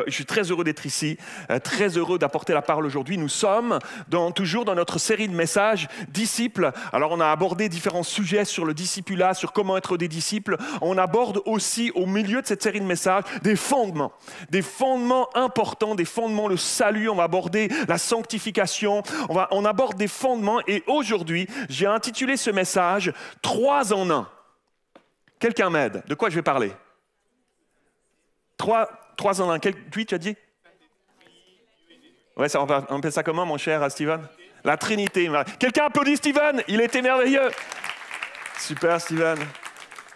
Je suis très heureux d'être ici, très heureux d'apporter la parole aujourd'hui. Nous sommes toujours dans notre série de messages disciples. Alors on a abordé différents sujets sur le discipulat, sur comment être des disciples. On aborde aussi au milieu de cette série de messages des fondements importants, des fondements, le salut. On va aborder la sanctification, on aborde des fondements. Et aujourd'hui, j'ai intitulé ce message « 3 en 1 ». Quelqu'un m'aide. De quoi je vais parler? 3 en 1. Quel tweet tu as dit? Ouais, on appelle ça comment, mon cher Steven? La Trinité. Quelqu'un applaudit Steven? Il était merveilleux. Super, Steven.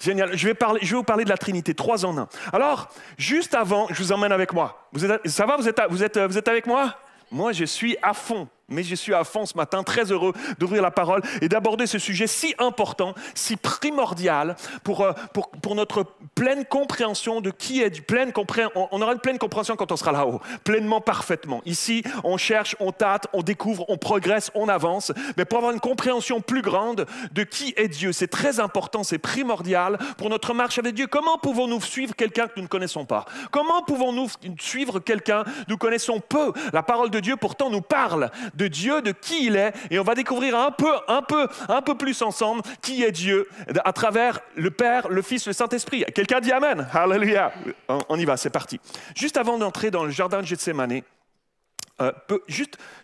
Génial. Je vais vous parler de la Trinité, 3 en 1. Alors, juste avant, je vous emmène avec moi. Ça va? Vous êtes avec moi? Moi, je suis à fond. Mais je suis à fond ce matin, très heureux d'ouvrir la parole et d'aborder ce sujet si important, si primordial pour notre pleine compréhension de qui est Dieu. On aura une pleine compréhension quand on sera là-haut, pleinement, parfaitement. Ici, on cherche, on tâte, on découvre, on progresse, on avance. Mais pour avoir une compréhension plus grande de qui est Dieu, c'est très important, c'est primordial pour notre marche avec Dieu. Comment pouvons-nous suivre quelqu'un que nous ne connaissons pas? Comment pouvons-nous suivre quelqu'un que nous connaissons peu? La parole de Dieu, pourtant, nous parle de Dieu, de qui il est, et on va découvrir un peu plus ensemble qui est Dieu à travers le Père, le Fils, le Saint-Esprit. Quelqu'un dit Amen? Alléluia. On y va, c'est parti. Juste avant d'entrer dans le jardin de Gethsémani,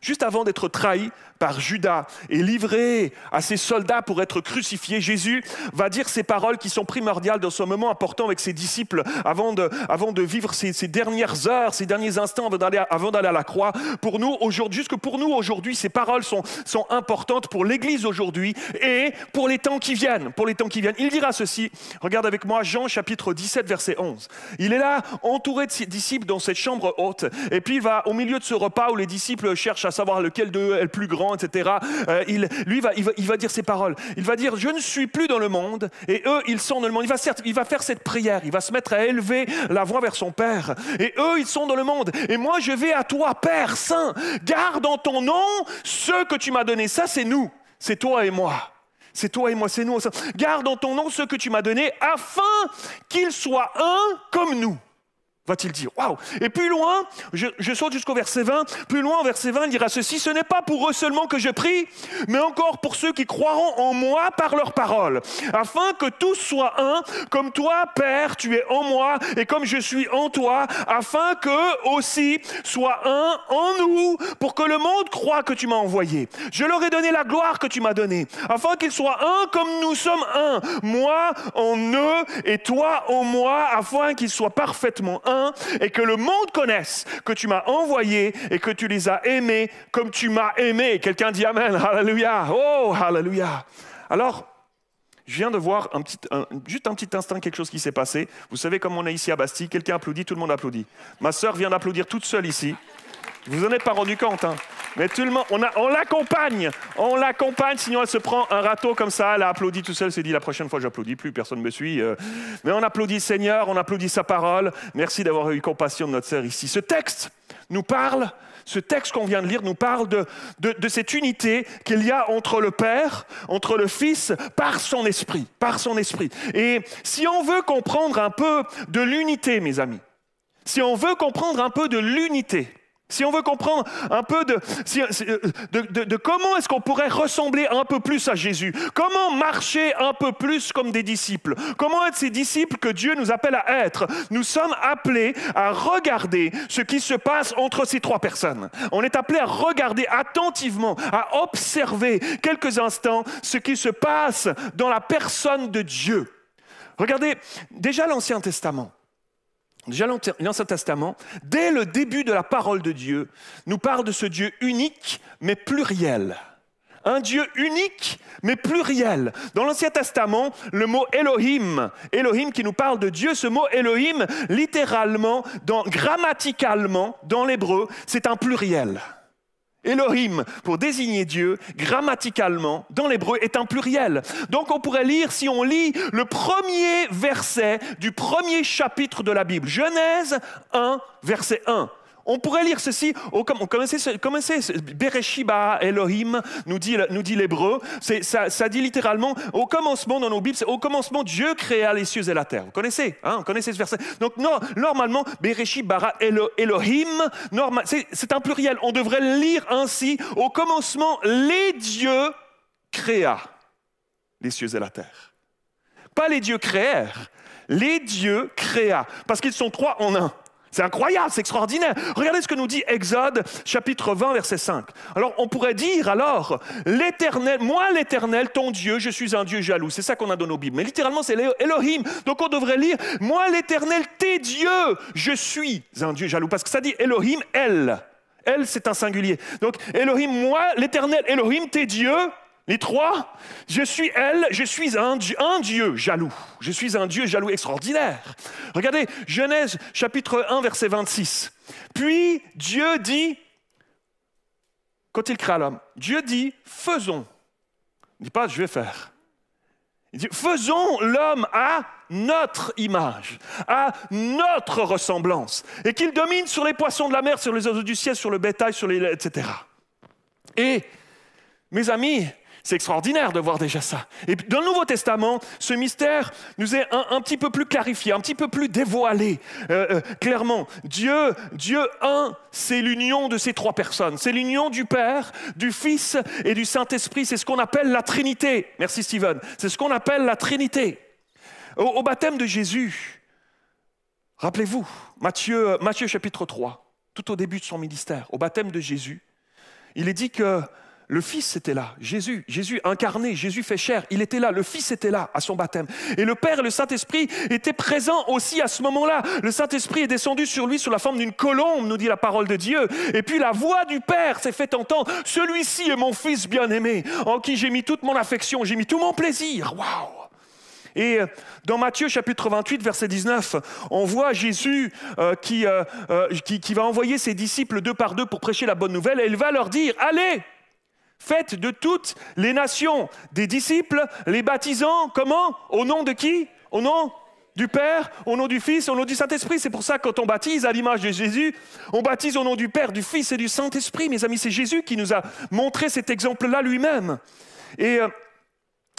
juste avant d'être trahi par Judas et livré à ses soldats pour être crucifié, Jésus va dire ces paroles qui sont primordiales dans ce moment important avec ses disciples avant de vivre ces dernières heures, ces derniers instants avant d'aller à la croix. Pour nous, aujourd'hui, ces paroles sont importantes pour l'Église aujourd'hui et pour les temps qui viennent. Il dira ceci, regarde avec moi Jean chapitre 17, verset 11. Il est là, entouré de ses disciples dans cette chambre haute, et puis il va au milieu de ce repas où les disciples cherchent à savoir lequel d'eux est le plus grand, etc. Il va dire ces paroles. Il va dire, je ne suis plus dans le monde, et eux, ils sont dans le monde. Il va faire cette prière, il va se mettre à élever la voix vers son Père. Et eux, ils sont dans le monde. Et moi, je vais à toi, Père Saint. Garde en ton nom ceux que tu m'as donnés. Ça, c'est nous. C'est toi et moi. C'est toi et moi, c'est nous. Garde en ton nom ceux que tu m'as donnés, afin qu'ils soient un comme nous. Va-t-il dire, waouh! Et plus loin, je saute jusqu'au verset 20, plus loin au verset 20, il dira ceci, ce n'est pas pour eux seulement que je prie, mais encore pour ceux qui croiront en moi par leur parole, afin que tous soient un, comme toi, Père, tu es en moi, et comme je suis en toi, afin qu'eux aussi soient un en nous, pour que le monde croie que tu m'as envoyé. Je leur ai donné la gloire que tu m'as donnée, afin qu'ils soient un comme nous sommes un, moi en eux et toi en moi, afin qu'ils soient parfaitement un, et que le monde connaisse que tu m'as envoyé et que tu les as aimés comme tu m'as aimé. Quelqu'un dit Amen, Alléluia. Oh, Alléluia. Alors, je viens de voir juste un petit instant quelque chose qui s'est passé. Vous savez comme on est ici à Bastille, quelqu'un applaudit, tout le monde applaudit. Ma sœur vient d'applaudir toute seule ici. Vous en êtes pas rendu compte, hein? Mais tout le monde, on l'accompagne, sinon elle se prend un râteau comme ça, elle a applaudi tout seul, s'est dit la prochaine fois j'applaudis plus, personne ne me suit. Mais on applaudit le Seigneur, on applaudit sa parole. Merci d'avoir eu compassion de notre sœur ici. Ce texte qu'on vient de lire nous parle de cette unité qu'il y a entre le Père, entre le Fils, par son Esprit. Et si on veut comprendre un peu de l'unité, mes amis, si on veut comprendre un peu de comment est-ce qu'on pourrait ressembler un peu plus à Jésus, comment marcher un peu plus comme des disciples, comment être ces disciples que Dieu nous appelle à être, nous sommes appelés à regarder ce qui se passe entre ces 3 personnes. On est appelés à regarder attentivement, à observer quelques instants ce qui se passe dans la personne de Dieu. Regardez, déjà l'Ancien Testament, dès le début de la parole de Dieu, nous parle de ce Dieu unique, mais pluriel. Un Dieu unique, mais pluriel. Dans l'Ancien Testament, le mot Elohim qui nous parle de Dieu, ce mot Elohim, littéralement, grammaticalement, dans l'hébreu, c'est un pluriel. Elohim, pour désigner Dieu, grammaticalement, dans l'hébreu, est un pluriel. Donc on pourrait lire, si on lit le premier verset du premier chapitre de la Bible, Genèse 1, verset 1. On pourrait lire ceci, on connaissait Bereshit bara Elohim, nous dit l'hébreu. Ça dit littéralement, au commencement dans nos Bibles, au commencement Dieu créa les cieux et la terre. Vous connaissez, vous connaissez ce verset. Donc normalement, Bereshit bara Elohim, c'est un pluriel. On devrait le lire ainsi, au commencement, les dieux créa les cieux et la terre. Pas les dieux créèrent, les dieux créa, parce qu'ils sont trois en un. C'est incroyable, c'est extraordinaire. Regardez ce que nous dit Exode, chapitre 20, verset 5. Alors, on pourrait dire alors, l'Éternel, moi l'Éternel, ton Dieu, je suis un Dieu jaloux. C'est ça qu'on a dans nos Bibles. Mais littéralement, c'est Elohim. Donc, on devrait lire, moi l'Éternel, tes dieux, je suis un Dieu jaloux. Parce que ça dit Elohim, elle. Elle, c'est un singulier. Donc, Elohim, moi l'Éternel, Elohim, tes dieux. Les trois, je suis un Dieu jaloux. Je suis un Dieu jaloux extraordinaire. Regardez, Genèse chapitre 1, verset 26. Puis Dieu dit, quand il créa l'homme, Dieu dit, faisons. Il ne dit pas, je vais faire. Il dit, faisons l'homme à notre image, à notre ressemblance, et qu'il domine sur les poissons de la mer, sur les oiseaux du ciel, sur le bétail, etc. Et, mes amis, c'est extraordinaire de voir déjà ça. Et dans le Nouveau Testament, ce mystère nous est un petit peu plus clarifié, un petit peu plus dévoilé. Clairement, Dieu un, c'est l'union de ces trois personnes. C'est l'union du Père, du Fils et du Saint-Esprit. C'est ce qu'on appelle la Trinité. Merci Steven. C'est ce qu'on appelle la Trinité. Au baptême de Jésus, rappelez-vous, Matthieu chapitre 3, tout au début de son ministère, au baptême de Jésus, il est dit que le Fils était là, Jésus incarné, Jésus fait chair, il était là, le Fils était là à son baptême. Et le Père et le Saint-Esprit étaient présents aussi à ce moment-là. Le Saint-Esprit est descendu sur lui sous la forme d'une colombe, nous dit la parole de Dieu. Et puis la voix du Père s'est fait entendre. Celui-ci est mon Fils bien-aimé, en qui j'ai mis toute mon affection, j'ai mis tout mon plaisir. Waouh! Et dans Matthieu chapitre 28, verset 19, on voit Jésus qui va envoyer ses disciples deux par deux pour prêcher la bonne nouvelle. Et il va leur dire, allez! Faites de toutes les nations des disciples, les baptisant, comment? Au nom de qui? Au nom du Père, au nom du Fils, au nom du Saint-Esprit. C'est pour ça que quand on baptise à l'image de Jésus, on baptise au nom du Père, du Fils et du Saint-Esprit. Mes amis, c'est Jésus qui nous a montré cet exemple-là lui-même. Et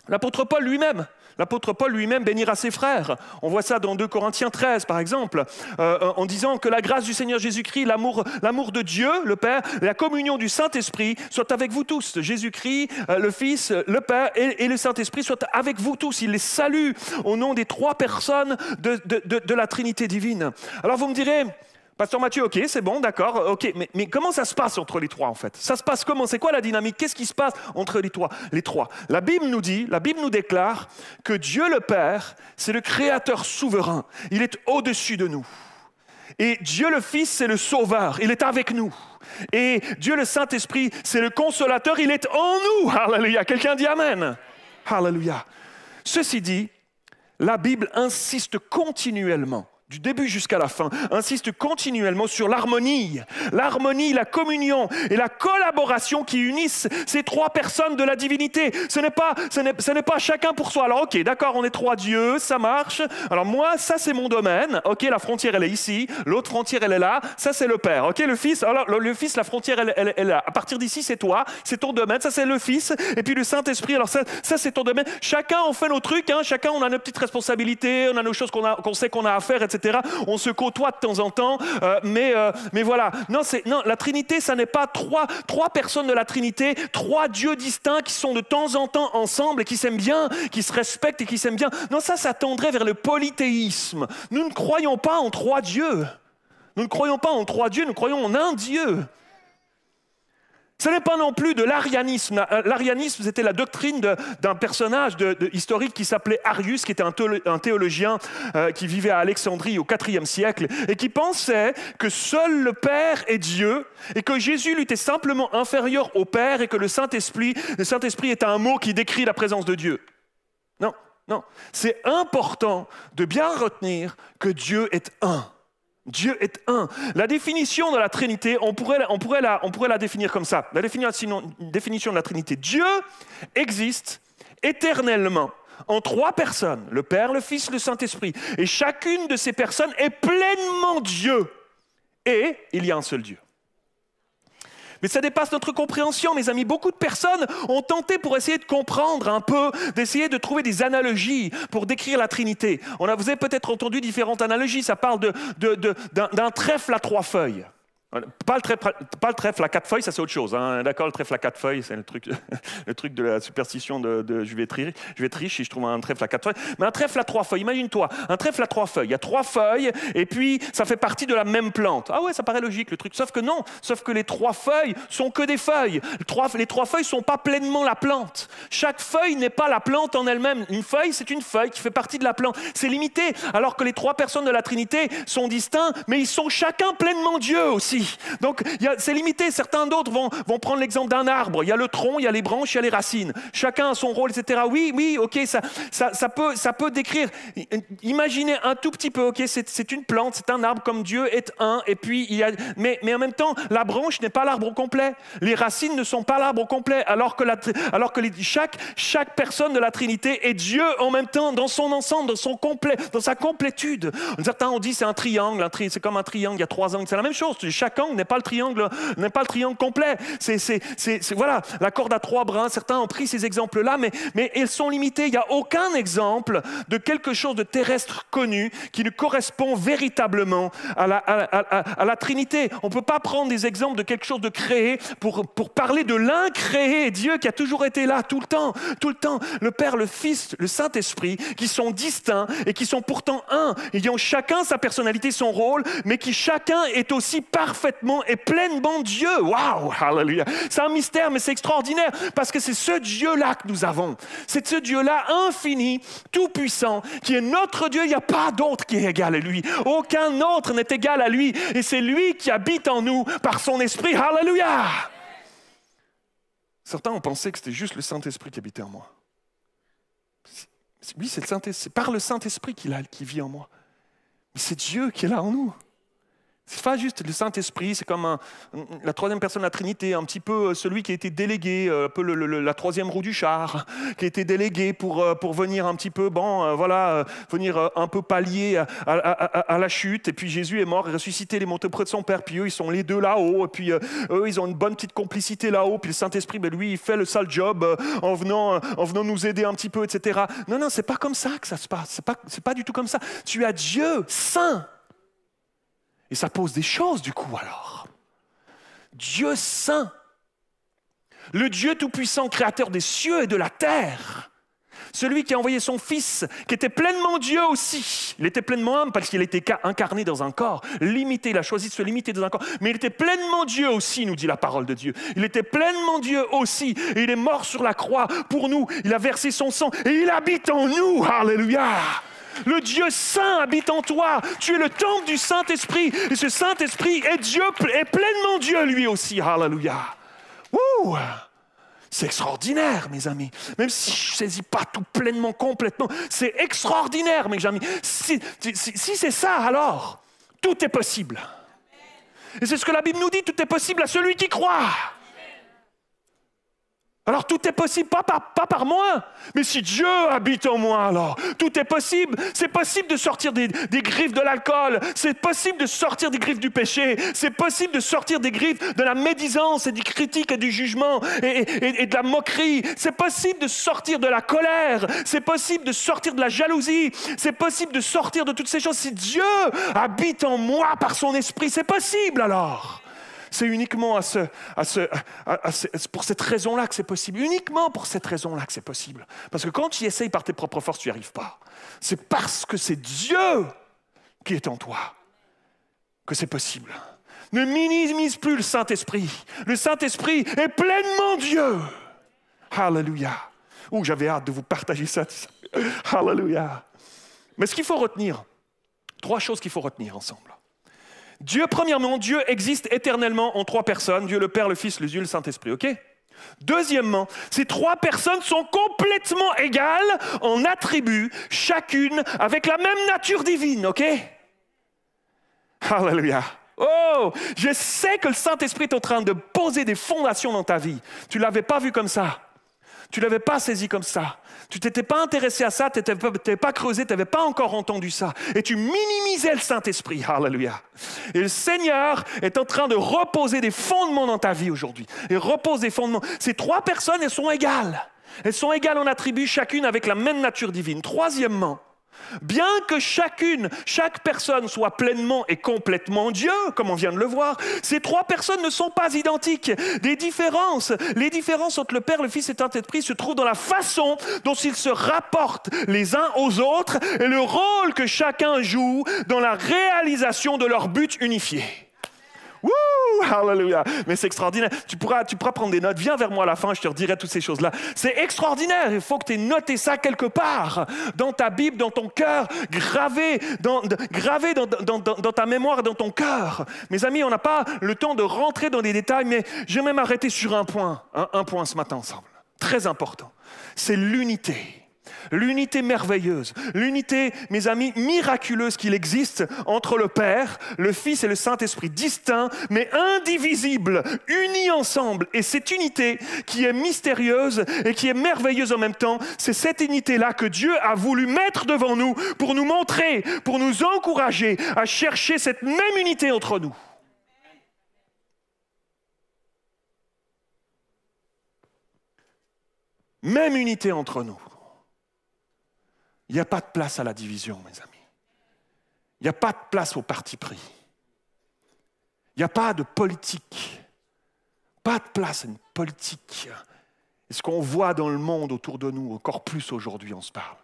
l'apôtre Paul lui-même bénira ses frères. On voit ça dans 2 Corinthiens 13, par exemple, en disant que la grâce du Seigneur Jésus-Christ, l'amour de Dieu, le Père, la communion du Saint-Esprit soit avec vous tous. Jésus-Christ, le Fils, le Père et le Saint-Esprit soient avec vous tous. Il les salue au nom des trois personnes de la Trinité divine. Alors vous me direz, Pasteur Mathieu, ok, c'est bon, d'accord, ok, mais comment ça se passe entre les trois en fait? Ça se passe comment? C'est quoi la dynamique? Qu'est-ce qui se passe entre les trois? La Bible nous déclare que Dieu le Père, c'est le Créateur souverain. Il est au-dessus de nous. Et Dieu le Fils, c'est le Sauveur. Il est avec nous. Et Dieu le Saint-Esprit, c'est le Consolateur. Il est en nous. Alléluia. Quelqu'un dit Amen. Alléluia. Ceci dit, la Bible insiste continuellement, du début jusqu'à la fin, insiste continuellement sur l'harmonie, la communion et la collaboration qui unissent ces trois personnes de la divinité. Ce n'est pas chacun pour soi. Alors ok, d'accord, on est trois dieux, ça marche. Alors moi, ça c'est mon domaine. Ok, la frontière elle est ici, l'autre frontière elle est là. Ça c'est le Père. Ok, le Fils. Alors le Fils, la frontière elle est là. À partir d'ici c'est toi, c'est ton domaine. Ça c'est le Fils. Et puis le Saint-Esprit. Alors ça c'est ton domaine. Chacun on fait nos trucs. Chacun on a nos petites responsabilités, on a nos choses qu'on sait qu'on a à faire, etc. On se côtoie de temps en temps, mais voilà. Non, la Trinité, ça n'est pas trois personnes de la Trinité, trois dieux distincts qui sont de temps en temps ensemble et qui s'aiment bien, qui se respectent et qui s'aiment bien. Non, ça tendrait vers le polythéisme. Nous ne croyons pas en trois dieux. Nous ne croyons pas en trois dieux, nous croyons en un Dieu. Ce n'est pas non plus de l'arianisme. L'arianisme, c'était la doctrine d'un personnage historique qui s'appelait Arius, qui était un théologien qui vivait à Alexandrie au IVe siècle et qui pensait que seul le Père est Dieu et que Jésus lui était simplement inférieur au Père et que le Saint-Esprit est un mot qui décrit la présence de Dieu. Non. C'est important de bien retenir que Dieu est un. Dieu est un. La définition de la Trinité, on pourrait la définir comme ça. La définition de la Trinité. Dieu existe éternellement en trois personnes, le Père, le Fils, le Saint-Esprit. Et chacune de ces personnes est pleinement Dieu et il y a un seul Dieu. Mais ça dépasse notre compréhension, mes amis. Beaucoup de personnes ont tenté pour essayer de comprendre un peu, d'essayer de trouver des analogies pour décrire la Trinité. Vous avez peut-être entendu différentes analogies. Ça parle d'un trèfle à 3 feuilles. Pas le trèfle à 4 feuilles, ça c'est autre chose. Hein. D'accord, le trèfle à 4 feuilles, c'est le truc de la superstition de je vais être riche si je trouve un trèfle à 4 feuilles. Mais un trèfle à 3 feuilles, imagine-toi, un trèfle à 3 feuilles. Il y a 3 feuilles et puis ça fait partie de la même plante. Ah ouais, ça paraît logique le truc. Sauf que non, sauf que les 3 feuilles sont que des feuilles. Les 3 feuilles ne sont pas pleinement la plante. Chaque feuille n'est pas la plante en elle-même. Une feuille, c'est une feuille qui fait partie de la plante. C'est limité, alors que les 3 personnes de la Trinité sont distincts, mais ils sont chacun pleinement Dieu aussi. Donc, c'est limité. Certains d'autres vont prendre l'exemple d'un arbre. Il y a le tronc, il y a les branches, il y a les racines. Chacun a son rôle, etc. Oui, ok, ça peut décrire. Imaginez un tout petit peu, ok, c'est une plante, c'est un arbre comme Dieu est un, et puis mais en même temps, la branche n'est pas l'arbre au complet. Les racines ne sont pas l'arbre au complet, alors que chaque personne de la Trinité est Dieu en même temps, dans son ensemble, dans sa complétude. Certains ont dit c'est un triangle, c'est comme un triangle, il y a 3 angles, c'est la même chose. Chaque angle n'est pas le triangle complet. Voilà, la corde à 3 brins. Certains ont pris ces exemples-là, mais ils sont limités. Il n'y a aucun exemple de quelque chose de terrestre connu qui ne correspond véritablement à la Trinité. On ne peut pas prendre des exemples de quelque chose de créé pour parler de l'incréé, Dieu qui a toujours été là tout le temps. Le Père, le Fils, le Saint-Esprit, qui sont distincts et qui sont pourtant un. Ils ont chacun sa personnalité, son rôle, mais qui chacun est aussi parfaitement et pleinement Dieu. Waouh, alléluia. C'est un mystère, mais c'est extraordinaire parce que c'est ce Dieu-là que nous avons. C'est ce Dieu-là infini, tout-puissant, qui est notre Dieu. Il n'y a pas d'autre qui est égal à lui. Aucun autre n'est égal à lui. Et c'est lui qui habite en nous par son esprit. Alléluia. Certains ont pensé que c'était juste le Saint-Esprit qui habitait en moi. Oui, c'est par le Saint-Esprit qui vit en moi. Mais c'est Dieu qui est là en nous. C'est pas juste le Saint-Esprit, c'est comme la troisième personne de la Trinité, un petit peu celui qui a été délégué, un peu la troisième roue du char, qui a été délégué pour venir un petit peu, venir un peu pallier à la chute. Et puis Jésus est mort et ressuscité, il est monté auprès de son Père. Puis eux, ils sont les deux là-haut. Et puis eux, ils ont une bonne petite complicité là-haut. Puis le Saint-Esprit, lui, il fait le sale job en venant nous aider un petit peu, etc. Non, c'est pas comme ça que ça se passe. C'est pas du tout comme ça. Tu as Dieu saint. Et ça pose des choses du coup alors. Dieu saint, le Dieu tout-puissant, créateur des cieux et de la terre, celui qui a envoyé son Fils, qui était pleinement Dieu aussi. Il était pleinement homme parce qu'il était incarné dans un corps, limité, il a choisi de se limiter dans un corps. Mais il était pleinement Dieu aussi, nous dit la parole de Dieu. Il était pleinement Dieu aussi et il est mort sur la croix pour nous. Il a versé son sang et il habite en nous. Alléluia. Le Dieu saint habite en toi. Tu es le temple du Saint-Esprit. Et ce Saint-Esprit est Dieu, est pleinement Dieu lui aussi. Alléluia. Wouh! C'est extraordinaire, mes amis. Même si je ne saisis pas tout pleinement, complètement, c'est extraordinaire, mes amis. Si c'est ça, alors, tout est possible. Et c'est ce que la Bible nous dit, tout est possible à celui qui croit. Alors tout est possible, pas par moi, mais si Dieu habite en moi, alors tout est possible. C'est possible de sortir des griffes de l'alcool, c'est possible de sortir des griffes du péché, c'est possible de sortir des griffes de la médisance et du critique et du jugement et de la moquerie. C'est possible de sortir de la colère, c'est possible de sortir de la jalousie, c'est possible de sortir de toutes ces choses. Si Dieu habite en moi par son esprit, c'est possible alors. C'est uniquement pour cette raison-là que c'est possible. Uniquement pour cette raison-là que c'est possible. Parce que quand tu y essayes par tes propres forces, tu n'y arrives pas. C'est parce que c'est Dieu qui est en toi que c'est possible. Ne minimise plus le Saint-Esprit. Le Saint-Esprit est pleinement Dieu. Alléluia. J'avais hâte de vous partager ça. Alléluia. Mais ce qu'il faut retenir, 3 choses qu'il faut retenir ensemble. Dieu, premièrement, Dieu existe éternellement en 3 personnes, Dieu le Père, le Fils, le Dieu, le Saint-Esprit, ok? Deuxièmement, ces 3 personnes sont complètement égales en attributs, chacune avec la même nature divine, ok? Alléluia. Oh, je sais que le Saint-Esprit est en train de poser des fondations dans ta vie. Tu ne l'avais pas vu comme ça. Tu ne l'avais pas saisi comme ça. Tu t'étais pas intéressé à ça, tu n'avais pas creusé, tu n'avais pas encore entendu ça. Et tu minimisais le Saint-Esprit. Alléluia. Et le Seigneur est en train de reposer des fondements dans ta vie aujourd'hui. Il repose des fondements. Ces 3 personnes, elles sont égales. Elles sont égales en attributs, chacune avec la même nature divine. Troisièmement, bien que chaque personne soit pleinement et complètement Dieu, comme on vient de le voir, ces 3 personnes ne sont pas identiques. Les différences entre le Père, le Fils et le Saint-Esprit se trouvent dans la façon dont ils se rapportent les uns aux autres et le rôle que chacun joue dans la réalisation de leur but unifié. Wouh, hallelujah. Mais c'est extraordinaire. Tu pourras prendre des notes. Viens vers moi à la fin, je te redirai toutes ces choses-là. C'est extraordinaire. Il faut que tu aies noté ça quelque part dans ta Bible, dans ton cœur, gravé dans ta mémoire, dans ton cœur. Mes amis, on n'a pas le temps de rentrer dans les détails, mais je vais même arrêter sur un point ce matin ensemble. Très important. C'est l'unité. L'unité merveilleuse, l'unité, mes amis, miraculeuse qu'il existe entre le Père, le Fils et le Saint-Esprit, distincts mais indivisibles, unis ensemble. Et cette unité qui est mystérieuse et qui est merveilleuse en même temps, c'est cette unité-là que Dieu a voulu mettre devant nous pour nous montrer, pour nous encourager à chercher cette même unité entre nous. Même unité entre nous. Il n'y a pas de place à la division, mes amis. Il n'y a pas de place au parti pris. Il n'y a pas de politique. Pas de place à une politique. Et ce qu'on voit dans le monde autour de nous, encore plus aujourd'hui, on se parle.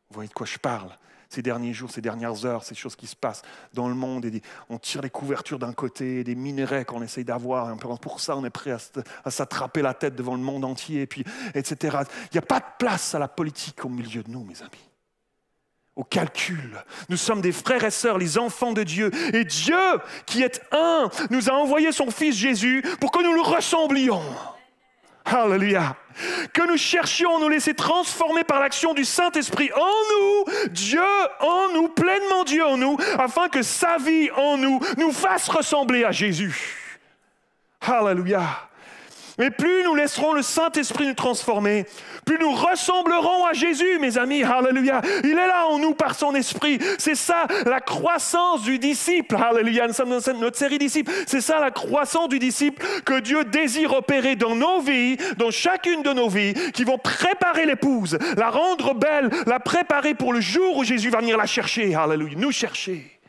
Vous voyez de quoi je parle? Ces derniers jours, ces dernières heures, ces choses qui se passent dans le monde. On tire les couvertures d'un côté, des minerais qu'on essaye d'avoir. Pour ça, on est prêt à s'attraper la tête devant le monde entier, puis, etc. Il n'y a pas de place à la politique au milieu de nous, mes amis. Au calcul. Nous sommes des frères et sœurs, les enfants de Dieu. Et Dieu, qui est un, nous a envoyé son Fils Jésus pour que nous le ressemblions. Alléluia. Que nous cherchions à nous laisser transformer par l'action du Saint-Esprit en nous, Dieu en nous, pleinement Dieu en nous, afin que sa vie en nous nous fasse ressembler à Jésus. Alléluia. Mais plus nous laisserons le Saint-Esprit nous transformer, plus nous ressemblerons à Jésus, mes amis. Alléluia. Il est là en nous par son Esprit. C'est ça la croissance du disciple. Alléluia. Nous sommes dans notre série disciples. C'est ça la croissance du disciple que Dieu désire opérer dans nos vies, dans chacune de nos vies, qui vont préparer l'épouse, la rendre belle, la préparer pour le jour où Jésus va venir la chercher. Alléluia. Nous chercher.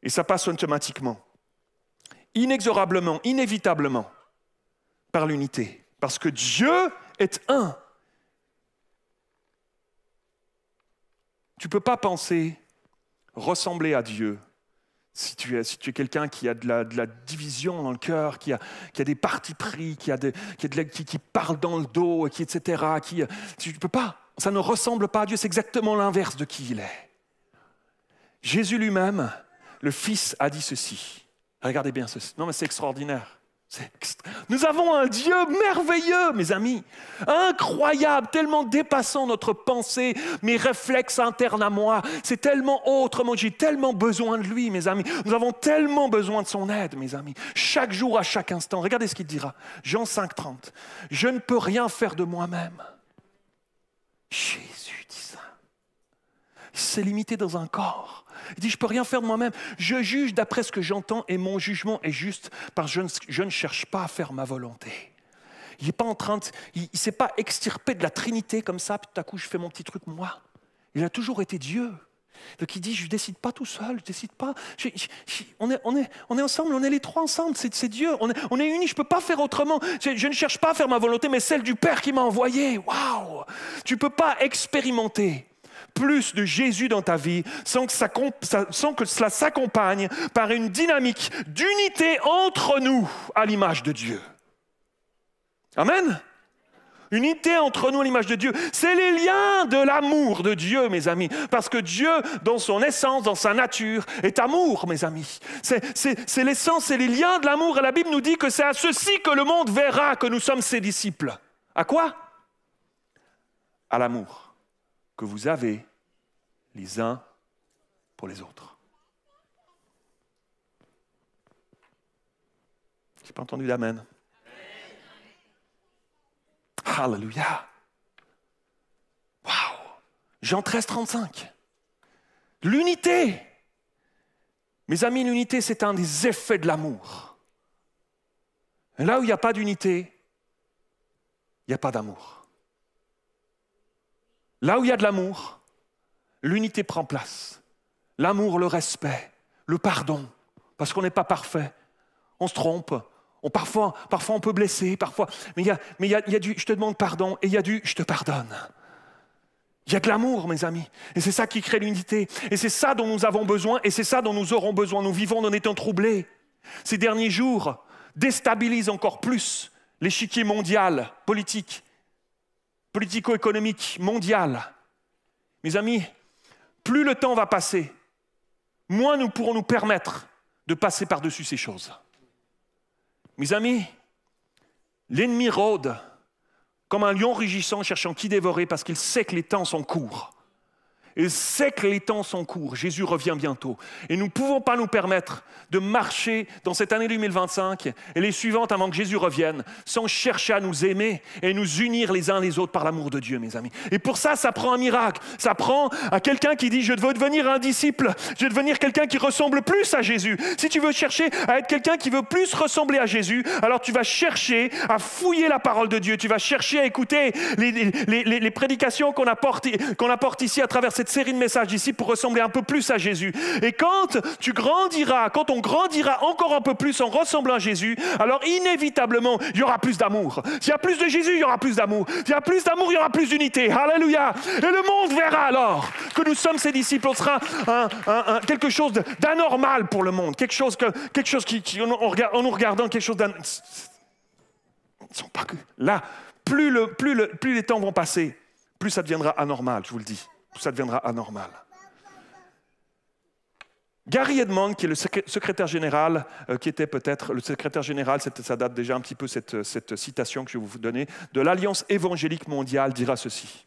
Et ça passe automatiquement, inexorablement, inévitablement, par l'unité. Parce que Dieu est un. Tu ne peux pas penser ressembler à Dieu si tu es quelqu'un qui a de la division dans le cœur, qui a des partis pris, qui parle dans le dos, etc. Tu ne peux pas. Ça ne ressemble pas à Dieu. C'est exactement l'inverse de qui il est. Jésus lui-même, le Fils, a dit ceci. Regardez bien ceci. Non, mais c'est extraordinaire. Nous avons un Dieu merveilleux, mes amis. Incroyable, tellement dépassant notre pensée, mes réflexes internes à moi. C'est tellement autrement. J'ai tellement besoin de lui, mes amis. Nous avons tellement besoin de son aide, mes amis. Chaque jour, à chaque instant. Regardez ce qu'il dira. Jean 5,30. Je ne peux rien faire de moi-même. Jésus dit ça. Il s'est limité dans un corps. Il dit, je ne peux rien faire de moi-même. Je juge d'après ce que j'entends et mon jugement est juste parce que je ne cherche pas à faire ma volonté. Il n'est pas en train de... Il ne s'est pas extirpé de la Trinité comme ça, puis tout à coup, je fais mon petit truc, moi. Il a toujours été Dieu. Donc il dit, je ne décide pas tout seul, je ne décide pas. On est ensemble, on est les trois ensemble, c'est Dieu. On est unis, je ne peux pas faire autrement. Je ne cherche pas à faire ma volonté, mais celle du Père qui m'a envoyé. Waouh! Tu ne peux pas expérimenter plus de Jésus dans ta vie sans que cela s'accompagne par une dynamique d'unité entre nous à l'image de Dieu. Amen. Une unité entre nous à l'image de Dieu. C'est les liens de l'amour de Dieu, mes amis. Parce que Dieu, dans son essence, dans sa nature, est amour, mes amis. C'est l'essence, c'est les liens de l'amour. Et la Bible nous dit que c'est à ceci que le monde verra que nous sommes ses disciples. À quoi? À l'amour que vous avez les uns pour les autres. Je n'ai pas entendu d'amen. Alléluia. Waouh. Jean 13, 35. L'unité. Mes amis, l'unité, c'est un des effets de l'amour. Et là où il n'y a pas d'unité, il n'y a pas d'amour. Là où il y a de l'amour, l'unité prend place. L'amour, le respect, le pardon, parce qu'on n'est pas parfait. On se trompe. Parfois on peut blesser, mais il y a du « je te demande pardon » et il y a du « je te pardonne ». Il y a de l'amour, mes amis. Et c'est ça qui crée l'unité. Et c'est ça dont nous avons besoin et c'est ça dont nous aurons besoin. Nous vivons dans des temps troublés. Ces derniers jours déstabilisent encore plus l'échiquier mondial, politique, politico-économique, mondial. Mes amis, plus le temps va passer, moins nous pourrons nous permettre de passer par-dessus ces choses. Mes amis, l'ennemi rôde comme un lion rugissant cherchant qui dévorer parce qu'il sait que les temps sont courts. Il sait que les temps sont courts. Jésus revient bientôt. Et nous ne pouvons pas nous permettre de marcher dans cette année 2025 et les suivantes avant que Jésus revienne sans chercher à nous aimer et nous unir les uns les autres par l'amour de Dieu, mes amis. Et pour ça, ça prend un miracle. Ça prend à quelqu'un qui dit « Je veux devenir un disciple. Je veux devenir quelqu'un qui ressemble plus à Jésus. » Si tu veux chercher à être quelqu'un qui veut plus ressembler à Jésus, alors tu vas chercher à fouiller la parole de Dieu. Tu vas chercher à écouter les prédications qu'on apporte ici à travers cette série de messages ici pour ressembler un peu plus à Jésus. Et quand on grandira encore un peu plus en ressemblant à Jésus, alors inévitablement, il y aura plus d'amour. S'il y a plus de Jésus, il y aura plus d'amour. S'il y a plus d'amour, il y aura plus d'unité. Alléluia. Et le monde verra alors que nous sommes ses disciples. On sera quelque chose d'anormal pour le monde. Quelque chose qui en nous regardant, quelque chose d'anormal. Ils sont pas que là. Plus les temps vont passer, plus ça deviendra anormal, je vous le dis. Plus ça deviendra anormal. Gary Edmond, qui est le secrétaire général, qui était peut-être le secrétaire général, ça date déjà un petit peu cette citation que je vais vous donner, de l'Alliance évangélique mondiale, dira ceci.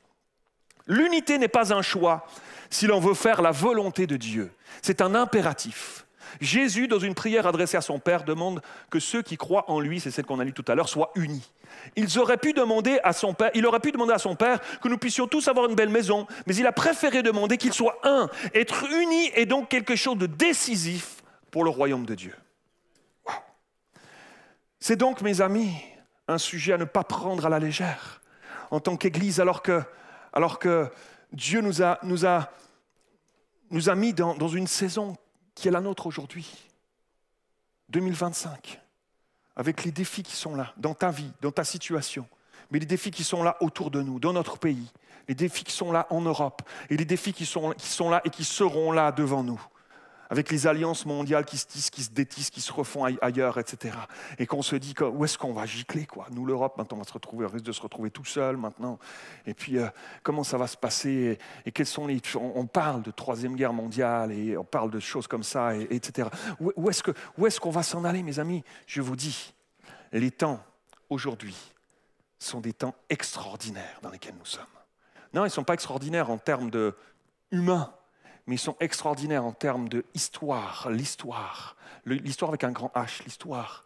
L'unité n'est pas un choix si l'on veut faire la volonté de Dieu. C'est un impératif. Jésus, dans une prière adressée à son Père, demande que ceux qui croient en lui, c'est celle qu'on a lue tout à l'heure, soient unis. Il aurait pu demander à son Père que nous puissions tous avoir une belle maison, mais il a préféré demander qu'ils soient un. Être unis est donc quelque chose de décisif pour le royaume de Dieu. Wow. C'est donc, mes amis, un sujet à ne pas prendre à la légère en tant qu'Église, alors que Dieu nous a mis dans une saison qui est la nôtre aujourd'hui, 2025, avec les défis qui sont là, dans ta vie, dans ta situation, mais les défis qui sont là autour de nous, dans notre pays, les défis qui sont là en Europe, et les défis qui sont là et qui seront là devant nous, avec les alliances mondiales qui se tissent, qui se détissent, qui se refont ailleurs, etc. Et qu'on se dit, où est-ce qu'on va gicler, quoi ? Nous, l'Europe, maintenant, on risque de se retrouver tout seul, maintenant. Et puis, comment ça va se passer ? Et quels sont on parle de Troisième Guerre mondiale, et on parle de choses comme ça, etc. Où est-ce qu'on va s'en aller, mes amis ? Je vous dis, les temps, aujourd'hui, sont des temps extraordinaires dans lesquels nous sommes. Non, ils ne sont pas extraordinaires en termes de humains, mais ils sont extraordinaires en termes de l'histoire avec un grand H, l'histoire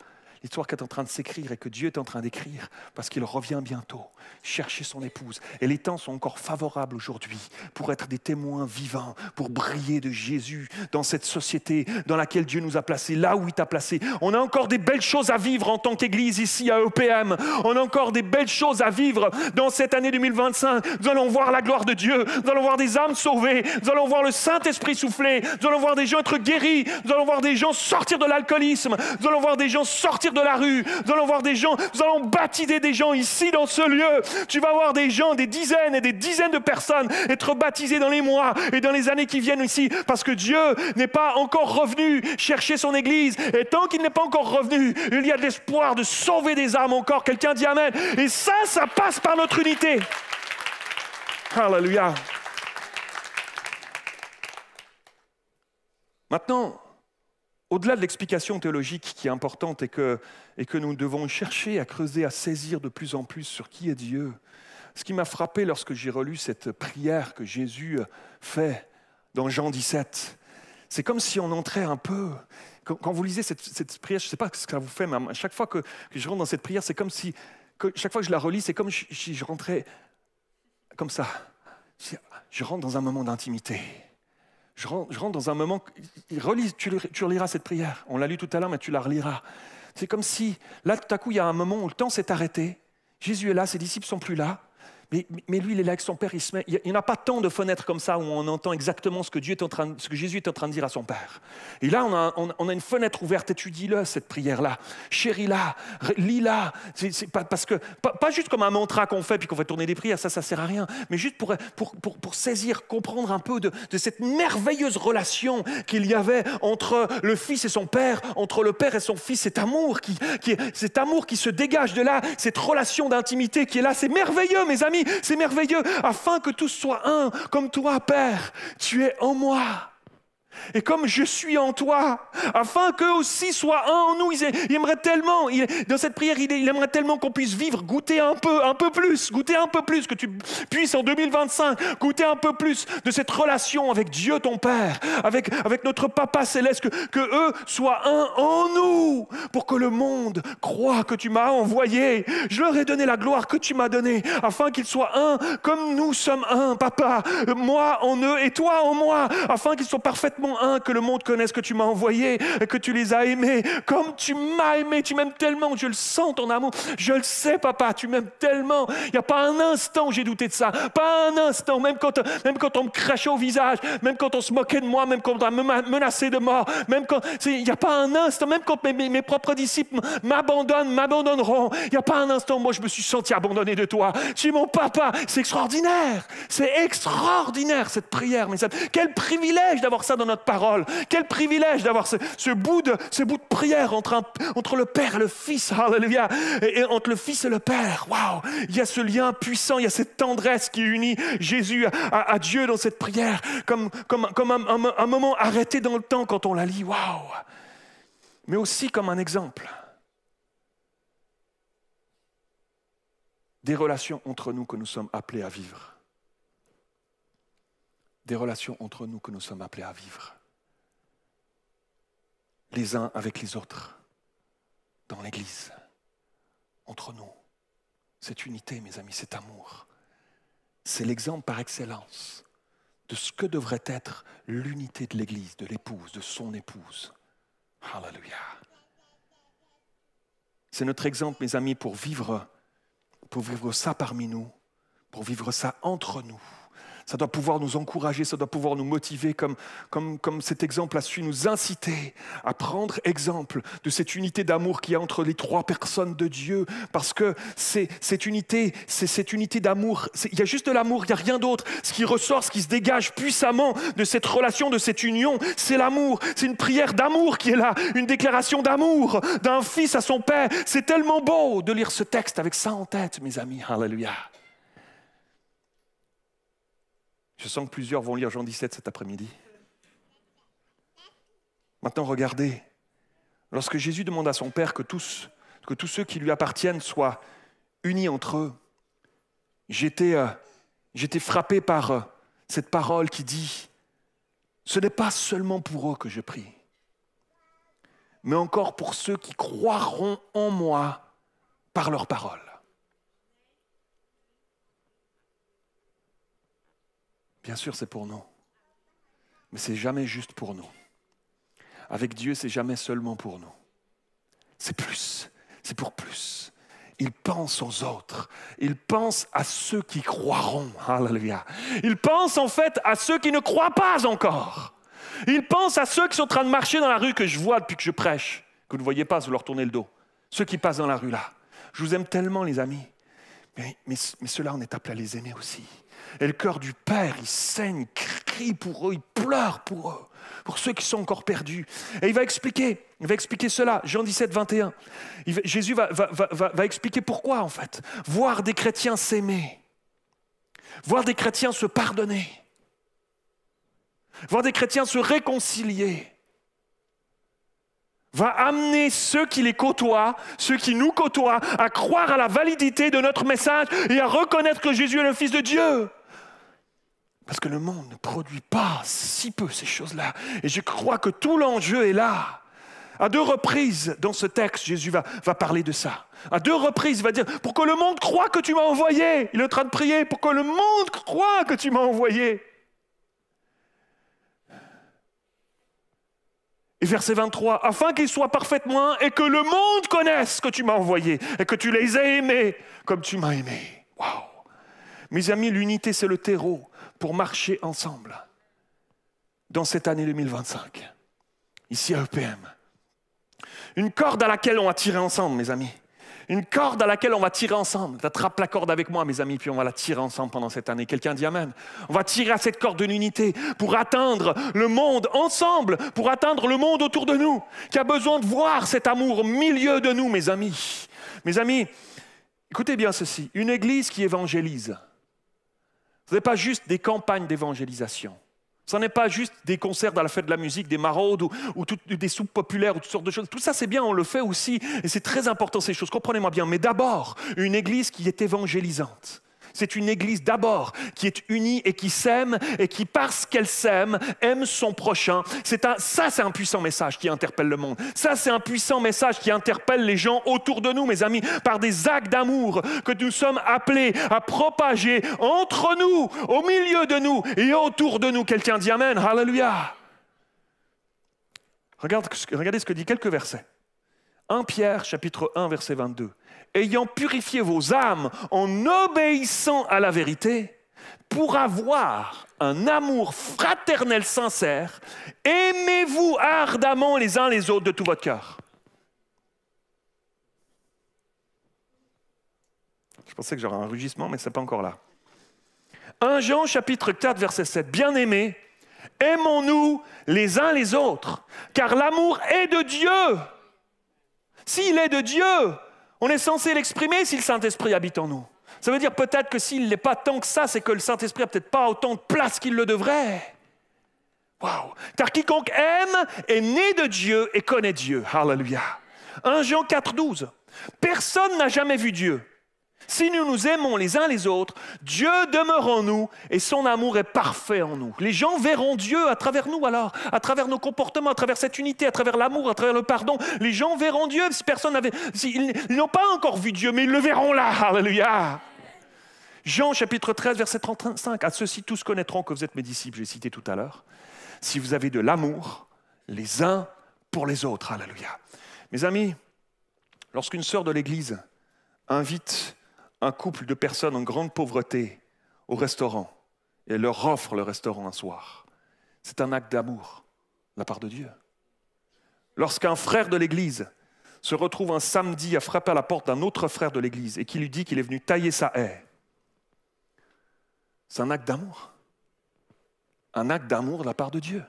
qui est en train de s'écrire et que Dieu est en train d'écrire parce qu'il revient bientôt chercher son épouse. Et les temps sont encore favorables aujourd'hui pour être des témoins vivants, pour briller de Jésus dans cette société dans laquelle Dieu nous a placés, là où il t'a placé. On a encore des belles choses à vivre en tant qu'Église ici à EPM. On a encore des belles choses à vivre dans cette année 2025. Nous allons voir la gloire de Dieu. Nous allons voir des âmes sauvées. Nous allons voir le Saint-Esprit souffler. Nous allons voir des gens être guéris. Nous allons voir des gens sortir de l'alcoolisme. Nous allons voir des gens sortir de la rue. Nous allons voir des gens, nous allons baptiser des gens ici dans ce lieu. Tu vas voir des gens, des dizaines et des dizaines de personnes être baptisés dans les mois et dans les années qui viennent ici parce que Dieu n'est pas encore revenu chercher son Église. Et tant qu'il n'est pas encore revenu, il y a de l'espoir de sauver des âmes encore. Quelqu'un dit Amen. Et ça passe par notre unité. Alléluia. Maintenant, au-delà de l'explication théologique qui est importante et que nous devons chercher à creuser, à saisir de plus en plus sur qui est Dieu, ce qui m'a frappé lorsque j'ai relu cette prière que Jésus fait dans Jean 17, c'est comme si on entrait un peu... Quand vous lisez cette prière, je ne sais pas ce que ça vous fait, mais à chaque fois que je rentre dans cette prière, c'est comme si chaque fois que je la relis, c'est comme si je rentrais comme ça. Je rentre dans un moment d'intimité. Je rentre dans un moment... Tu reliras cette prière. On l'a lu tout à l'heure, mais tu la reliras. C'est comme si, là, tout à coup, il y a un moment où le temps s'est arrêté. Jésus est là, ses disciples ne sont plus là. Mais lui, il est là avec son Père. Il n'y en a pas tant de fenêtres comme ça où on entend exactement ce que Jésus est en train de dire à son Père. Et là, on a une fenêtre ouverte. Étudie-le, cette prière-là. Chéris-la, lis-la. Pas juste comme un mantra qu'on fait puis qu'on fait tourner des prières, ça ne sert à rien. Mais juste pour saisir, comprendre un peu de cette merveilleuse relation qu'il y avait entre le Fils et son Père, entre le Père et son Fils. Cet amour qui se dégage de là, cette relation d'intimité qui est là. C'est merveilleux, mes amis. C'est merveilleux, afin que tous soient un, comme toi, Père, tu es en moi. Et comme je suis en toi, afin qu'eux aussi soient un en nous. Il aimerait tellement, dans cette prière, il aimerait tellement qu'on puisse vivre, goûter un peu plus, que tu puisses en 2025, goûter un peu plus de cette relation avec Dieu ton Père, avec notre Papa Céleste, que eux soient un en nous, pour que le monde croie que tu m'as envoyé. Je leur ai donné la gloire que tu m'as donnée, afin qu'ils soient un, comme nous sommes un, Papa, moi en eux et toi en moi, afin qu'ils soient parfaitement un, que le monde connaisse que tu m'as envoyé, que tu les as aimés, comme tu m'as aimé, tu m'aimes tellement, je le sens ton amour, je le sais Papa, tu m'aimes tellement, il n'y a pas un instant où j'ai douté de ça, pas un instant, même quand on me crachait au visage, même quand on se moquait de moi, même quand on m'a menacé de mort, il n'y a pas un instant, même quand mes propres disciples m'abandonneront, il n'y a pas un instant, moi je me suis senti abandonné de toi, tu es mon Papa, c'est extraordinaire cette prière, mes amis. Quel privilège d'avoir ça dans notre parole. Quel privilège d'avoir ce bout de prière entre le Père et le Fils. Alléluia. Et entre le Fils et le Père. Waouh. Il y a ce lien puissant, il y a cette tendresse qui unit Jésus à Dieu dans cette prière. Comme un moment arrêté dans le temps quand on la lit. Waouh. Mais aussi comme un exemple des relations entre nous que nous sommes appelés à vivre. Des relations entre nous que nous sommes appelés à vivre. Les uns avec les autres, dans l'Église, entre nous. Cette unité, mes amis, cet amour, c'est l'exemple par excellence de ce que devrait être l'unité de l'Église, de l'épouse, de son épouse. Alléluia. C'est notre exemple, mes amis, pour vivre ça parmi nous, pour vivre ça entre nous. Ça doit pouvoir nous encourager, ça doit pouvoir nous motiver, comme cet exemple a su nous inciter à prendre exemple de cette unité d'amour qu'il y a entre les trois personnes de Dieu. Parce que c'est cette unité d'amour, il y a juste de l'amour, il n'y a rien d'autre. Ce qui ressort, ce qui se dégage puissamment de cette relation, de cette union, c'est l'amour. C'est une prière d'amour qui est là, une déclaration d'amour d'un fils à son père. C'est tellement beau de lire ce texte avec ça en tête, mes amis. Alléluia. Je sens que plusieurs vont lire Jean 17 cet après-midi. Maintenant, regardez. Lorsque Jésus demande à son Père que tous ceux qui lui appartiennent soient unis entre eux, j'étais frappé par cette parole qui dit « Ce n'est pas seulement pour eux que je prie, mais encore pour ceux qui croiront en moi par leur parole. » Bien sûr, c'est pour nous, mais c'est jamais juste pour nous. Avec Dieu, c'est jamais seulement pour nous. C'est plus, c'est pour plus. Il pense aux autres. Il pense à ceux qui croiront. Alléluia. Il pense en fait à ceux qui ne croient pas encore. Il pense à ceux qui sont en train de marcher dans la rue que je vois depuis que je prêche, que vous ne voyez pas, vous leur tournez le dos. Ceux qui passent dans la rue là. Je vous aime tellement, les amis. Mais ceux-là, on est appelés à les aimer aussi. Et le cœur du Père, il saigne, crie pour eux, il pleure pour eux, pour ceux qui sont encore perdus. Et il va expliquer cela, Jean 17, 21. Jésus va expliquer pourquoi, en fait. Voir des chrétiens s'aimer, voir des chrétiens se pardonner, voir des chrétiens se réconcilier, va amener ceux qui les côtoient, ceux qui nous côtoient, à croire à la validité de notre message et à reconnaître que Jésus est le Fils de Dieu. Parce que le monde ne produit pas si peu ces choses-là. Et je crois que tout l'enjeu est là. À 2 reprises dans ce texte, Jésus va parler de ça. À 2 reprises, il va dire, pour que le monde croie que tu m'as envoyé. Il est en train de prier, pour que le monde croie que tu m'as envoyé. Et verset 23, afin qu'ils soient parfaitement un et que le monde connaisse que tu m'as envoyé et que tu les as aimés comme tu m'as aimé. Waouh! Mes amis, l'unité, c'est le terreau pour marcher ensemble dans cette année 2025, ici à EPM. Une corde à laquelle on va tirer ensemble, mes amis. Une corde à laquelle on va tirer ensemble. Attrape la corde avec moi, mes amis, puis on va la tirer ensemble pendant cette année. Quelqu'un dit amen. On va tirer à cette corde de l'unité pour atteindre le monde ensemble, pour atteindre le monde autour de nous, qui a besoin de voir cet amour au milieu de nous, mes amis. Mes amis, écoutez bien ceci. Une église qui évangélise, ce n'est pas juste des campagnes d'évangélisation. Ce n'est pas juste des concerts dans la fête de la musique, des maraudes ou des soupes populaires ou toutes sortes de choses. Tout ça, c'est bien, on le fait aussi. Et c'est très important, ces choses. Comprenez-moi bien. Mais d'abord, une église qui est évangélisante. C'est une église d'abord qui est unie et qui s'aime et qui, parce qu'elle s'aime, aime son prochain. Ça, c'est un puissant message qui interpelle le monde. Ça, c'est un puissant message qui interpelle les gens autour de nous, mes amis, par des actes d'amour que nous sommes appelés à propager entre nous, au milieu de nous et autour de nous. Quelqu'un dit amen, alléluia. Regardez ce que dit quelques versets. 1 Pierre, chapitre 1, verset 22. Ayant purifié vos âmes en obéissant à la vérité, pour avoir un amour fraternel sincère, aimez-vous ardemment les uns les autres de tout votre cœur. Je pensais que j'aurais un rugissement, mais ce n'est pas encore là. 1 Jean, chapitre 4, verset 7. Bien-aimés, aimons-nous les uns les autres, car l'amour est de Dieu. S'il est de Dieu, on est censé l'exprimer si le Saint-Esprit habite en nous. Ça veut dire peut-être que s'il n'est pas tant que ça, c'est que le Saint-Esprit n'a peut-être pas autant de place qu'il le devrait. Waouh! Car quiconque aime est né de Dieu et connaît Dieu. Alléluia. 1 Jean 4, 12. Personne n'a jamais vu Dieu. Si nous nous aimons les uns les autres, Dieu demeure en nous et son amour est parfait en nous. Les gens verront Dieu à travers nous alors, à travers nos comportements, à travers cette unité, à travers l'amour, à travers le pardon. Les gens verront Dieu. Ils n'ont pas encore vu Dieu, mais ils le verront là. Alléluia. Jean chapitre 13, verset 35. À ceux-ci tous connaîtront que vous êtes mes disciples, j'ai cité tout à l'heure, si vous avez de l'amour les uns pour les autres. Alléluia. Mes amis, lorsqu'une sœur de l'Église invite un couple de personnes en grande pauvreté au restaurant et leur offre le restaurant un soir, c'est un acte d'amour de la part de Dieu. Lorsqu'un frère de l'Église se retrouve un samedi à frapper à la porte d'un autre frère de l'Église et qui lui dit qu'il est venu tailler sa haie, c'est un acte d'amour. Un acte d'amour de la part de Dieu.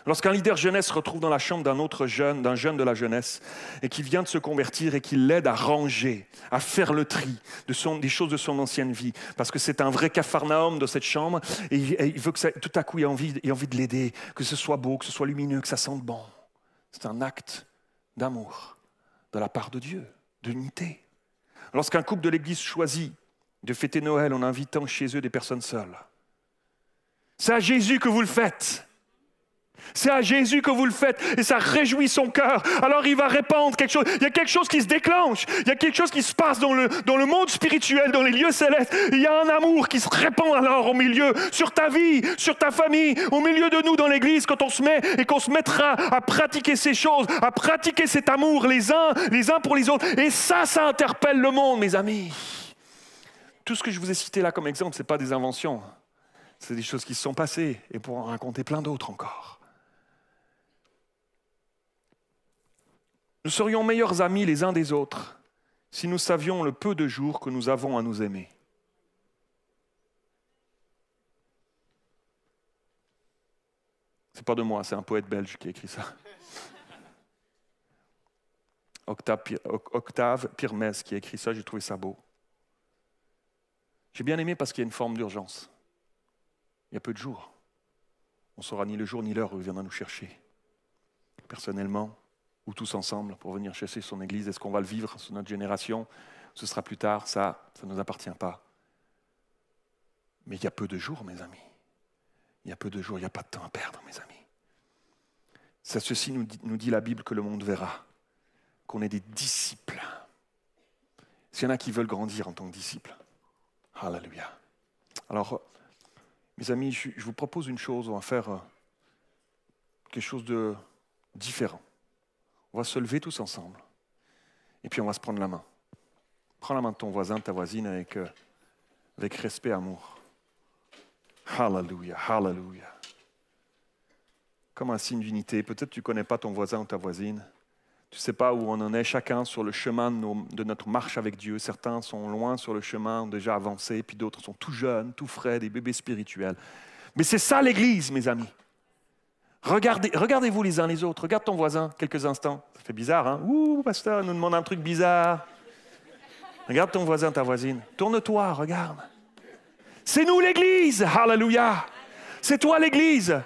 Lorsqu'un leader jeunesse se retrouve dans la chambre d'un jeune de la jeunesse et qui vient de se convertir et qui l'aide à ranger, à faire le tri des choses de son ancienne vie, parce que c'est un vrai capharnaüm de cette chambre et il veut que tout à coup il a envie de l'aider, que ce soit beau, que ce soit lumineux, que ça sente bon. C'est un acte d'amour de la part de Dieu, d'unité. Lorsqu'un couple de l'Église choisit de fêter Noël en invitant chez eux des personnes seules, c'est à Jésus que vous le faites. C'est à Jésus que vous le faites et ça réjouit son cœur. Alors il va répandre quelque chose. Il y a quelque chose qui se déclenche. Il y a quelque chose qui se passe dans le monde spirituel, dans les lieux célestes. Il y a un amour qui se répand alors au milieu, sur ta vie, sur ta famille, au milieu de nous dans l'église quand on se met et qu'on se mettra à pratiquer ces choses, à pratiquer cet amour les uns pour les autres. Et ça interpelle le monde, mes amis. Tout ce que je vous ai cité là comme exemple, ce n'est pas des inventions. C'est des choses qui se sont passées et pour en raconter plein d'autres encore. Nous serions meilleurs amis les uns des autres si nous savions le peu de jours que nous avons à nous aimer. Ce n'est pas de moi, c'est un poète belge qui a écrit ça. Octave Pirmez qui a écrit ça, j'ai trouvé ça beau. J'ai bien aimé parce qu'il y a une forme d'urgence. Il y a peu de jours. On ne saura ni le jour ni l'heure où il viendra nous chercher. Personnellement, ou tous ensemble pour venir chercher son Église. Est-ce qu'on va le vivre sur notre génération? Ce sera plus tard, ça ne nous appartient pas. Mais il y a peu de jours, mes amis. Il y a peu de jours, il n'y a pas de temps à perdre, mes amis. C'est ceci, nous dit la Bible, que le monde verra, qu'on est des disciples. S'il y en a qui veulent grandir en tant que disciples. Alléluia. Alors, mes amis, je vous propose une chose, on va faire quelque chose de différent. On va se lever tous ensemble et puis on va se prendre la main. Prends la main de ton voisin, de ta voisine avec respect et amour. Alléluia, alléluia. Comme un signe d'unité. Peut-être tu ne connais pas ton voisin ou ta voisine. Tu ne sais pas où on en est, chacun sur le chemin de notre marche avec Dieu. Certains sont loin sur le chemin, déjà avancés, puis d'autres sont tout jeunes, tout frais, des bébés spirituels. Mais c'est ça l'Église, mes amis. Regardez-vous les uns les autres. Regarde ton voisin quelques instants. Ça fait bizarre, hein? Ouh, pasteur, il nous demande un truc bizarre. Regarde ton voisin, ta voisine. Tourne-toi, regarde. C'est nous l'Église, alléluia. C'est toi l'Église.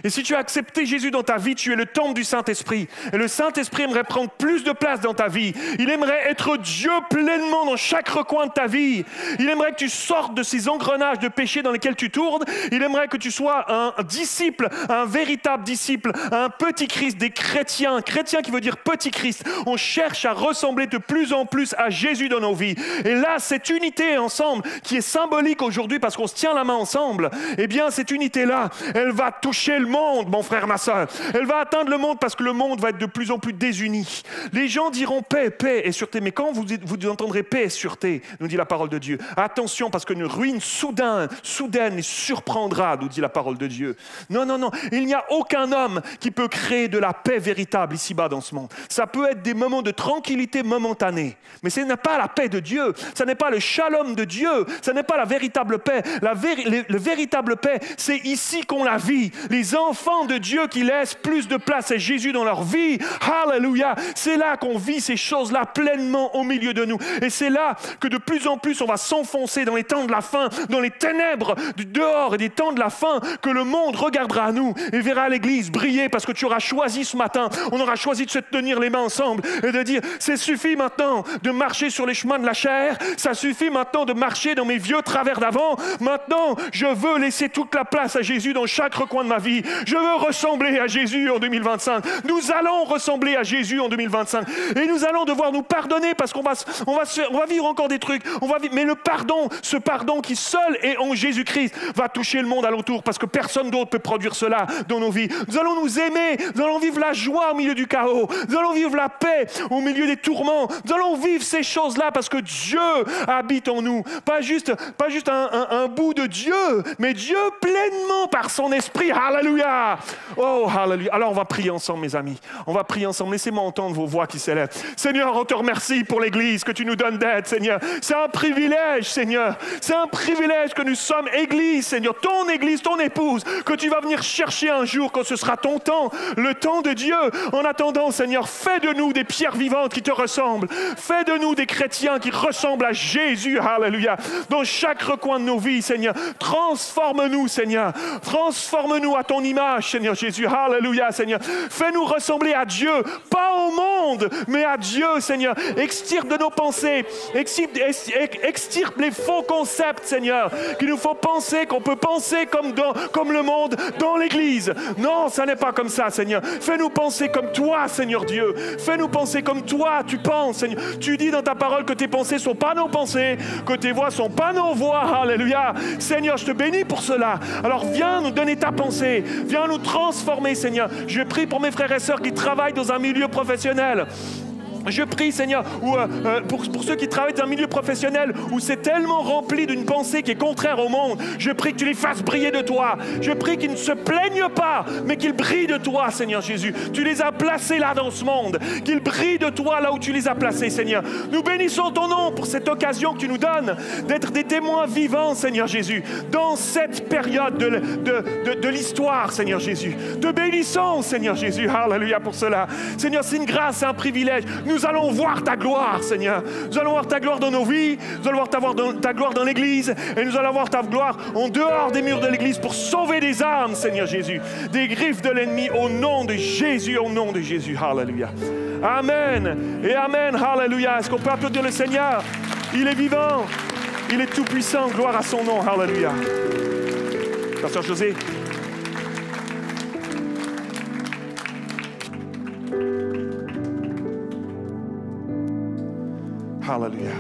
Et si tu as accepté Jésus dans ta vie, tu es le temple du Saint-Esprit. Et le Saint-Esprit aimerait prendre plus de place dans ta vie. Il aimerait être Dieu pleinement dans chaque recoin de ta vie. Il aimerait que tu sortes de ces engrenages de péché dans lesquels tu tournes. Il aimerait que tu sois un disciple, un véritable disciple, un petit Christ, des chrétiens. Chrétien qui veut dire petit Christ. On cherche à ressembler de plus en plus à Jésus dans nos vies. Et là, cette unité ensemble, qui est symbolique aujourd'hui parce qu'on se tient la main ensemble, eh bien, cette unité-là, elle va toucher le monde, mon frère, ma soeur. Elle va atteindre le monde parce que le monde va être de plus en plus désuni. Les gens diront paix, paix et sûreté. Mais quand vous entendrez paix et sûreté, nous dit la parole de Dieu, attention parce qu'une ruine soudaine les surprendra, nous dit la parole de Dieu. Non, non, non. Il n'y a aucun homme qui peut créer de la paix véritable ici-bas dans ce monde. Ça peut être des moments de tranquillité momentanée. Mais ce n'est pas la paix de Dieu. Ce n'est pas le shalom de Dieu. Ce n'est pas la véritable paix. Le véritable paix, c'est ici qu'on la vit. Les enfants de Dieu qui laissent plus de place à Jésus dans leur vie. Alléluia. C'est là qu'on vit ces choses-là pleinement au milieu de nous. Et c'est là que de plus en plus on va s'enfoncer dans les temps de la fin, dans les ténèbres du dehors et des temps de la fin, que le monde regardera à nous et verra l'Église briller parce que tu auras choisi ce matin, on aura choisi de se tenir les mains ensemble et de dire, ça suffit maintenant de marcher sur les chemins de la chair, ça suffit maintenant de marcher dans mes vieux travers d'avant. Maintenant, je veux laisser toute la place à Jésus dans chaque recoin de ma vie. Je veux ressembler à Jésus en 2025. Nous allons ressembler à Jésus en 2025. Et nous allons devoir nous pardonner parce qu'on va vivre encore des trucs. Mais le pardon, ce pardon qui seul est en Jésus-Christ, va toucher le monde alentour parce que personne d'autre peut produire cela dans nos vies. Nous allons nous aimer. Nous allons vivre la joie au milieu du chaos. Nous allons vivre la paix au milieu des tourments. Nous allons vivre ces choses-là parce que Dieu habite en nous. Pas juste un bout de Dieu, mais Dieu pleinement par son esprit. Alléluia! Oh, alléluia! Alors, on va prier ensemble, mes amis. On va prier ensemble. Laissez-moi entendre vos voix qui s'élèvent. Seigneur, on te remercie pour l'Église que tu nous donnes d'être, Seigneur. C'est un privilège, Seigneur. C'est un privilège que nous sommes Église, Seigneur. Ton Église, ton épouse, que tu vas venir chercher un jour quand ce sera ton temps, le temps de Dieu. En attendant, Seigneur, fais de nous des pierres vivantes qui te ressemblent. Fais de nous des chrétiens qui ressemblent à Jésus. Alléluia! Dans chaque recoin de nos vies, Seigneur. Transforme-nous, Seigneur. Transforme-nous à ton image, Seigneur Jésus. Alléluia, Seigneur. Fais-nous ressembler à Dieu, pas au monde, mais à Dieu, Seigneur. Extirpe de nos pensées, extirpe les faux concepts, Seigneur, qu'il nous faut penser, qu'on peut penser comme le monde dans l'Église. Non, ça n'est pas comme ça, Seigneur. Fais-nous penser comme toi, Seigneur Dieu. Fais-nous penser comme toi, tu penses, Seigneur. Tu dis dans ta parole que tes pensées ne sont pas nos pensées, que tes voix ne sont pas nos voix. Alléluia. Seigneur, je te bénis pour cela. Alors viens nous donner ta pensée. Viens nous transformer, Seigneur. Je prie pour mes frères et sœurs qui travaillent dans un milieu professionnel. Je prie, Seigneur, pour ceux qui travaillent dans un milieu professionnel où c'est tellement rempli d'une pensée qui est contraire au monde, je prie que tu les fasses briller de toi. Je prie qu'ils ne se plaignent pas, mais qu'ils brillent de toi, Seigneur Jésus. Tu les as placés là dans ce monde, qu'ils brillent de toi là où tu les as placés, Seigneur. Nous bénissons ton nom pour cette occasion que tu nous donnes d'être des témoins vivants, Seigneur Jésus, dans cette période de l'histoire, Seigneur Jésus. Te bénissons, Seigneur Jésus. Alléluia pour cela. Seigneur, c'est une grâce, c'est un privilège. Nous allons voir ta gloire, Seigneur. Nous allons voir ta gloire dans nos vies. Nous allons voir ta gloire dans l'Église. Et nous allons voir ta gloire en dehors des murs de l'Église pour sauver des âmes, Seigneur Jésus, des griffes de l'ennemi au nom de Jésus, au nom de Jésus. Alléluia. Amen. Et amen. Alléluia. Est-ce qu'on peut applaudir le Seigneur? Il est vivant. Il est tout puissant. Gloire à son nom. Alléluia. Pasteur José. Alléluia.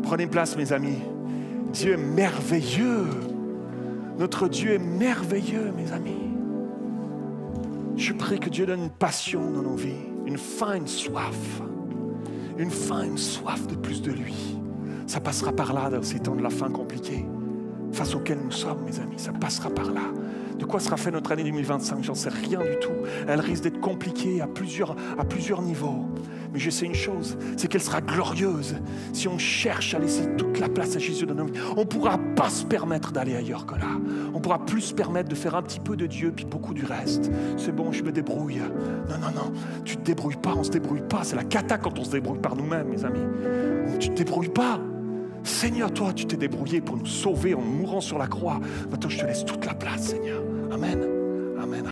Prenez place, mes amis. Dieu est merveilleux. Notre Dieu est merveilleux, mes amis. Je prie que Dieu donne une passion dans nos vies, une faim, une soif. Une faim, une soif de plus de lui. Ça passera par là dans ces temps de la fin compliqués face auxquels nous sommes, mes amis. Ça passera par là. De quoi sera fait notre année 2025? J'en sais rien du tout. Elle risque d'être compliquée à plusieurs niveaux. Mais je sais une chose, c'est qu'elle sera glorieuse si on cherche à laisser toute la place à Jésus dans nos vies. On ne pourra pas se permettre d'aller ailleurs que là. On ne pourra plus se permettre de faire un petit peu de Dieu puis beaucoup du reste. C'est bon, je me débrouille. Non. Tu ne te débrouilles pas, on ne se débrouille pas. C'est la cata quand on se débrouille par nous-mêmes, mes amis. Tu ne te débrouilles pas. Seigneur, toi, tu t'es débrouillé pour nous sauver en mourant sur la croix. Maintenant, je te laisse toute la place, Seigneur. Amen.